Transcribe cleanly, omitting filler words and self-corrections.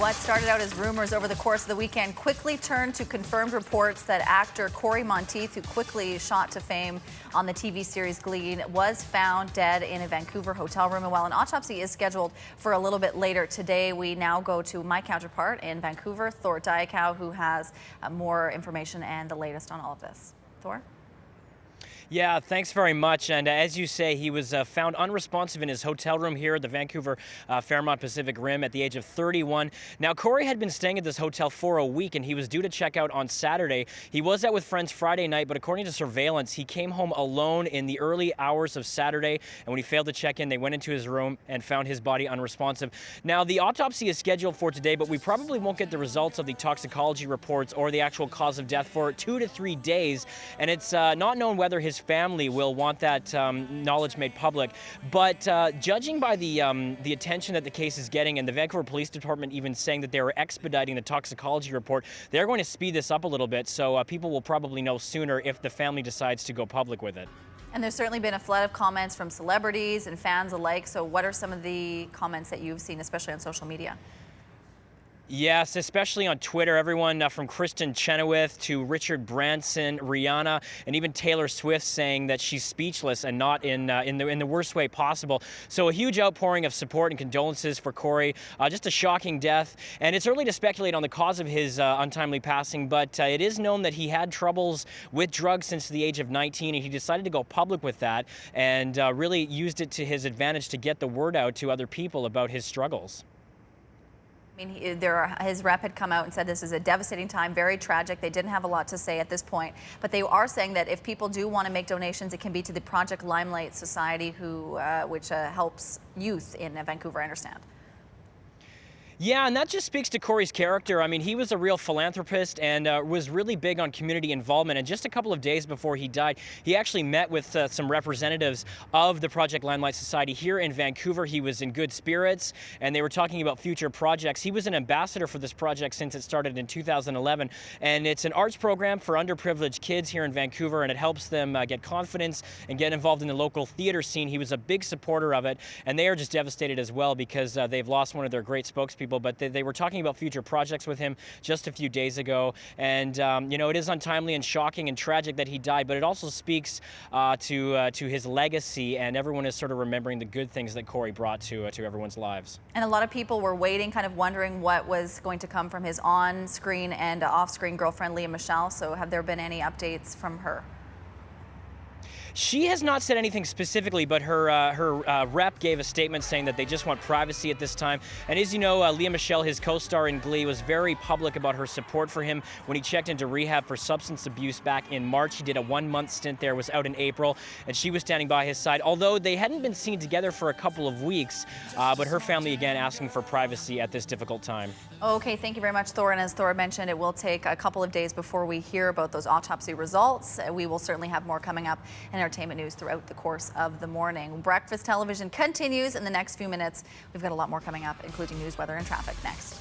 What started out as rumors over the course of the weekend quickly turned to confirmed reports that actor Cory Monteith, who quickly shot to fame on the TV series Glee, was found dead in a Vancouver hotel room. And while an autopsy is scheduled for a little bit later today, we now go to my counterpart in Vancouver, Thor Diakow, who has more information and the latest on all of this. Thor? Yeah, thanks very much. And as you say, he was found unresponsive in his hotel room here at the Vancouver Fairmont Pacific Rim at the age of 31. Now, Cory had been staying at this hotel for a week, and he was due to check out on Saturday. He was out with friends Friday night, but according to surveillance, he came home alone in the early hours of Saturday. And when he failed to check in, they went into his room and found his body unresponsive. Now, the autopsy is scheduled for today, but we probably won't get the results of the toxicology reports or the actual cause of death for 2 to 3 days. And it's not known whether his family will want that knowledge made public. But judging by the attention that the case is getting, and the Vancouver Police Department even saying that they were expediting the toxicology report, they're going to speed this up a little bit, so people will probably know sooner if the family decides to go public with it. And there's certainly been a flood of comments from celebrities and fans alike. So what are some of the comments that you've seen, especially on social media? Yes, especially on Twitter. Everyone from Kristen Chenoweth to Richard Branson, Rihanna, and even Taylor Swift saying that she's speechless and not in the worst way possible. So a huge outpouring of support and condolences for Cory. Just a shocking death. And it's early to speculate on the cause of his untimely passing, but it is known that he had troubles with drugs since the age of 19, and he decided to go public with that and really used it to his advantage to get the word out to other people about his struggles. I mean, his rep had come out and said this is a devastating time, very tragic. They didn't have a lot to say at this point, but they are saying that if people do want to make donations, it can be to the Project Limelight Society, which helps youth in Vancouver, I understand. Yeah, and that just speaks to Cory's character. I mean, he was a real philanthropist and was really big on community involvement. And just a couple of days before he died, he actually met with some representatives of the Project Limelight Society here in Vancouver. He was in good spirits, and they were talking about future projects. He was an ambassador for this project since it started in 2011. And it's an arts program for underprivileged kids here in Vancouver, and it helps them get confidence and get involved in the local theater scene. He was a big supporter of it, and they are just devastated as well because they've lost one of their great spokespeople. But they were talking about future projects with him just a few days ago. And, you know, it is untimely and shocking and tragic that he died, but it also speaks to his legacy, and everyone is sort of remembering the good things that Cory brought to everyone's lives. And a lot of people were waiting, kind of wondering what was going to come from his on-screen and off-screen girlfriend, Lea Michele. So have there been any updates from her? She has not said anything specifically, but her rep gave a statement saying that they just want privacy at this time. And as you know, Lea Michele, his co-star in Glee, was very public about her support for him when he checked into rehab for substance abuse back in March. He did a 1-month stint there, was out in April, and she was standing by his side, although they hadn't been seen together for a couple of weeks. But her family, again, asking for privacy at this difficult time. Okay, thank you very much, Thor. And as Thor mentioned, it will take a couple of days before we hear about those autopsy results. We will certainly have more coming up in entertainment news throughout the course of the morning. Breakfast television continues in the next few minutes. We've got a lot more coming up, including news, weather, and traffic next.